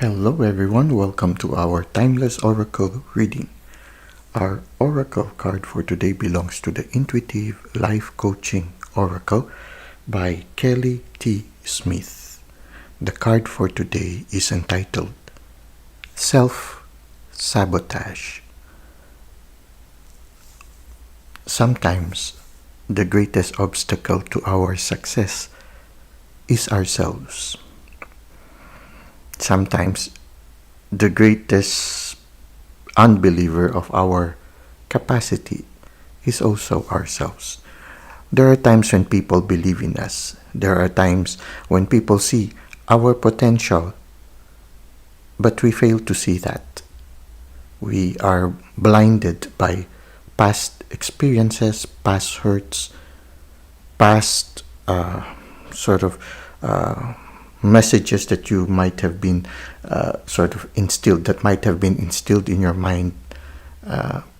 Hello everyone, welcome to our Timeless Oracle reading. Our Oracle card for today belongs to the Intuitive Life Coaching Oracle by Kelly T. Smith. The card for today is entitled Self-Sabotage. Sometimes the greatest obstacle to our success is ourselves. Sometimes the greatest unbeliever of our capacity is also ourselves. There are times when people believe in us. There are times when people see our potential, but we fail to see that. We are blinded by past experiences, past hurts, past messages that you might have been might have been instilled in your mind,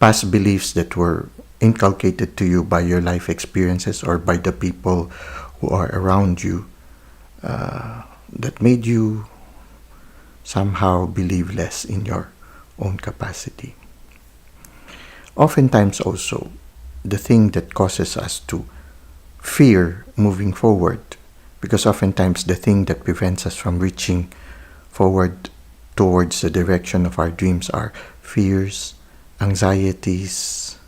past beliefs that were inculcated to you by your life experiences or by the people who are around you, that made you somehow believe less in your own capacity. Oftentimes also, the thing that causes us to fear moving forward, because oftentimes the thing that prevents us from reaching forward towards the direction of our dreams are fears, anxieties,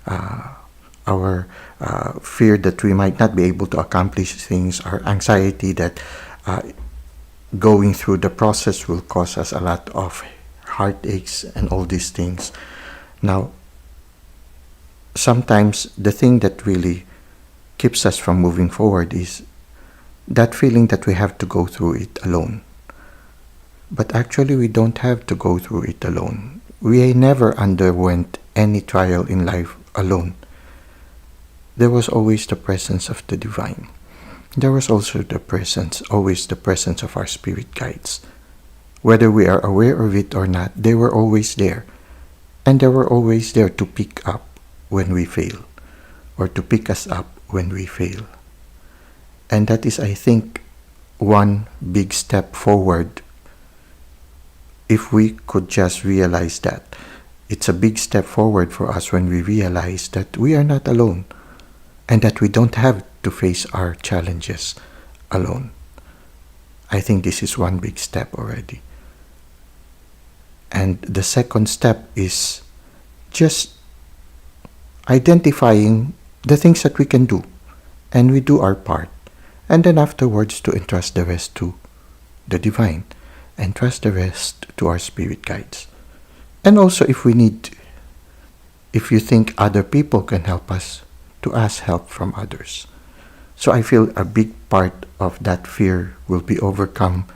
our fear that we might not be able to accomplish things, our anxiety that going through the process will cause us a lot of heartaches and all these things. Now, sometimes the thing that really keeps us from moving forward is that feeling that we have to go through it alone. But actually, we don't have to go through it alone. We never underwent any trial in life alone. There was always the presence of the divine. There was also always the presence of our spirit guides. Whether we are aware of it or not, they were always there. And they were always there to pick up when we fail, or to pick us up when we fail. And that is, I think, one big step forward. If we could just realize that, it's a big step forward for us when we realize that we are not alone and that we don't have to face our challenges alone. I think this is one big step already. And the second step is just identifying the things that we can do, and we do our part. And then afterwards to entrust the rest to the divine, entrust the rest to our spirit guides. And also if you think other people can help us, to ask help from others. So I feel a big part of that fear will be overcome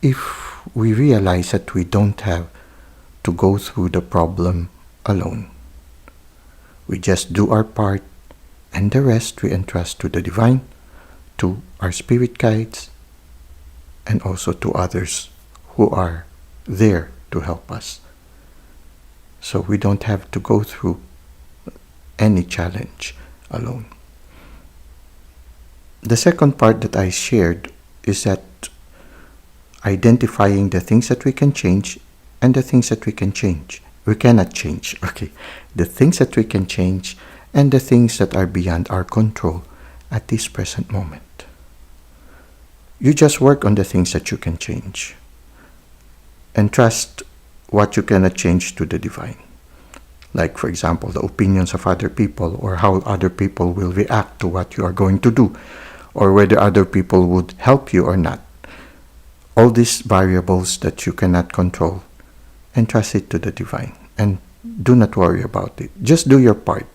if we realize that we don't have to go through the problem alone. We just do our part, and the rest we entrust to the divine, to our spirit guides, and also to others who are there to help us. So we don't have to go through any challenge alone. The second part that I shared is that identifying the things that we can change and the things that we cannot change. Okay, the things that we can change and the things that are beyond our control at this present moment. You just work on the things that you can change and trust what you cannot change to the divine. Like, for example, the opinions of other people, or how other people will react to what you are going to do, or whether other people would help you or not. All these variables that you cannot control, entrust it to the divine and do not worry about it. Just do your part.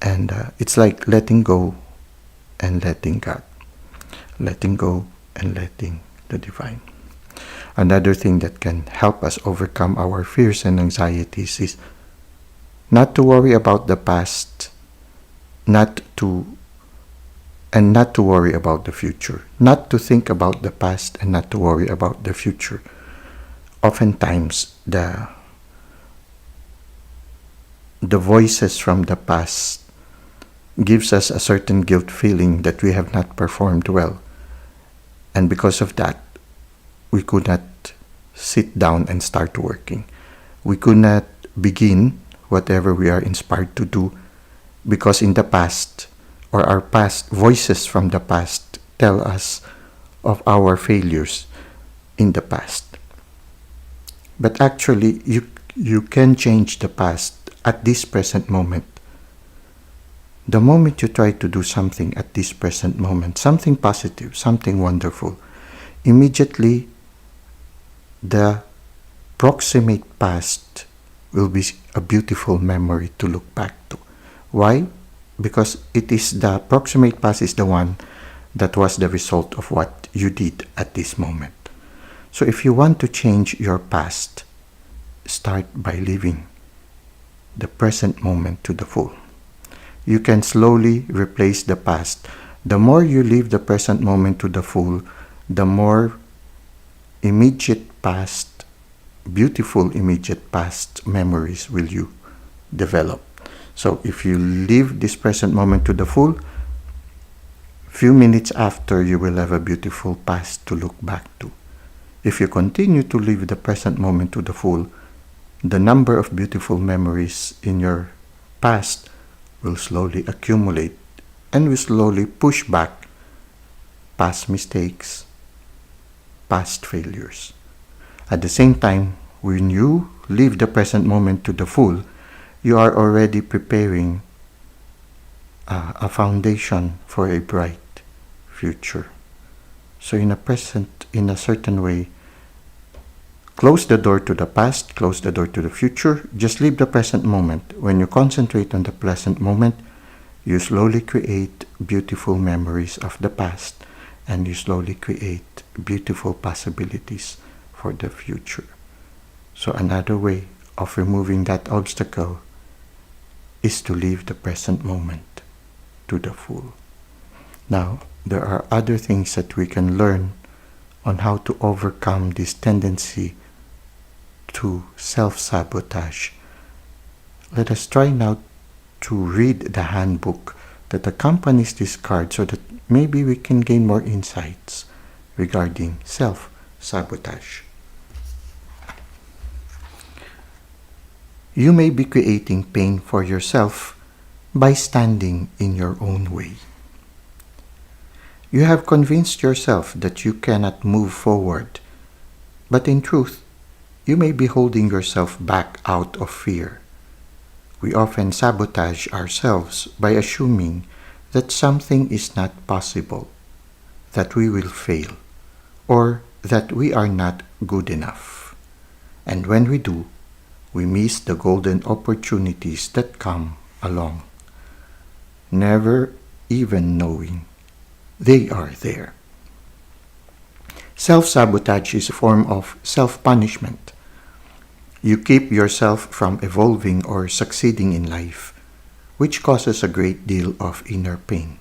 And it's like letting go and letting God. Letting go and letting the divine. Another thing that can help us overcome our fears and anxieties is not to worry about the past, not to worry about the future. Not to think about the past and not to worry about the future. Oftentimes, the voices from the past gives us a certain guilt feeling that we have not performed well. And because of that, we could not sit down and start working. We could not begin whatever we are inspired to do because in the past, or our past voices from the past tell us of our failures in the past. But actually, you can change the past at this present moment. The moment you try to do something at this present moment, something positive, something wonderful, immediately the proximate past will be a beautiful memory to look back to. Why? Because it is the proximate past is the one that was the result of what you did at this moment. So if you want to change your past, start by living the present moment to the full. You can slowly replace the past. The more you live the present moment to the full, the more immediate past, beautiful immediate past memories will you develop. So if you live this present moment to the full, few minutes after you will have a beautiful past to look back to. If you continue to live the present moment to the full, the number of beautiful memories in your past will slowly accumulate and will slowly push back past mistakes, past failures. At the same time, when you live the present moment to the full, you are already preparing a foundation for a bright future. So in a certain way, close the door to the past, close the door to the future, just live the present moment. When you concentrate on the present moment, you slowly create beautiful memories of the past and you slowly create beautiful possibilities for the future. So another way of removing that obstacle is to live the present moment to the full. Now, there are other things that we can learn on how to overcome this tendency to self-sabotage. Let us try now to read the handbook that accompanies this card so that maybe we can gain more insights regarding self-sabotage. You may be creating pain for yourself by standing in your own way. You have convinced yourself that you cannot move forward, but in truth, you may be holding yourself back out of fear. We often sabotage ourselves by assuming that something is not possible, that we will fail, or that we are not good enough. And when we do, we miss the golden opportunities that come along, never even knowing they are there. Self-sabotage is a form of self-punishment. You keep yourself from evolving or succeeding in life, which causes a great deal of inner pain.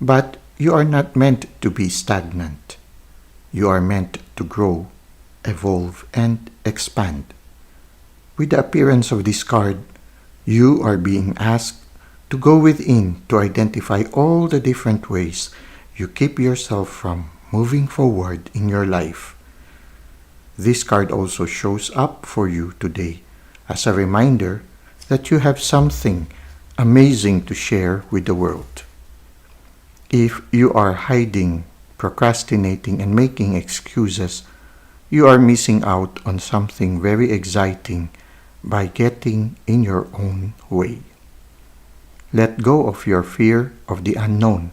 But you are not meant to be stagnant. You are meant to grow, evolve, and expand. With the appearance of this card, you are being asked to go within to identify all the different ways you keep yourself from moving forward in your life. This card also shows up for you today as a reminder that you have something amazing to share with the world. If you are hiding, procrastinating, and making excuses, you are missing out on something very exciting by getting in your own way. Let go of your fear of the unknown.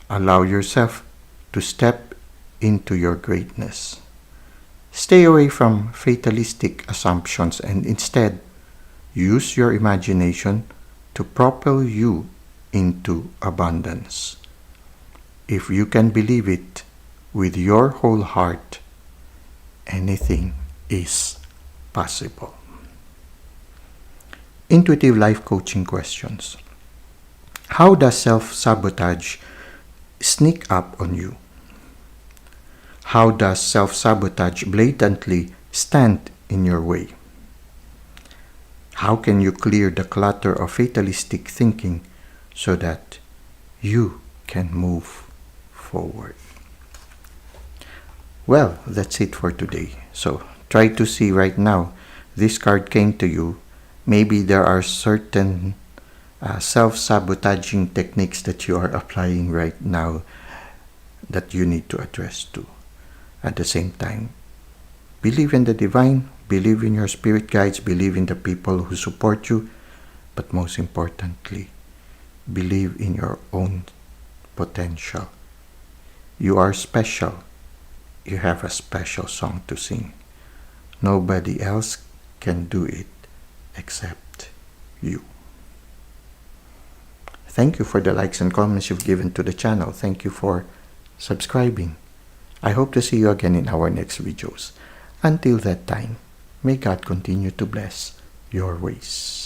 Allow yourself to step into your greatness. Stay away from fatalistic assumptions and instead use your imagination to propel you into abundance. If you can believe it with your whole heart, anything is possible. Intuitive life coaching questions. How does self-sabotage sneak up on you? How does self-sabotage blatantly stand in your way? How can you clear the clutter of fatalistic thinking so that you can move forward? Well, that's it for today. So try to see right now. This card came to you. Maybe there are certain self-sabotaging techniques that you are applying right now that you need to address too. At the same time, believe in the divine, believe in your spirit guides, believe in the people who support you, but most importantly, believe in your own potential. You are special. You have a special song to sing. Nobody else can do it except you. Thank you for the likes and comments you've given to the channel. Thank you for subscribing. I hope to see you again in our next videos. Until that time, may God continue to bless your ways.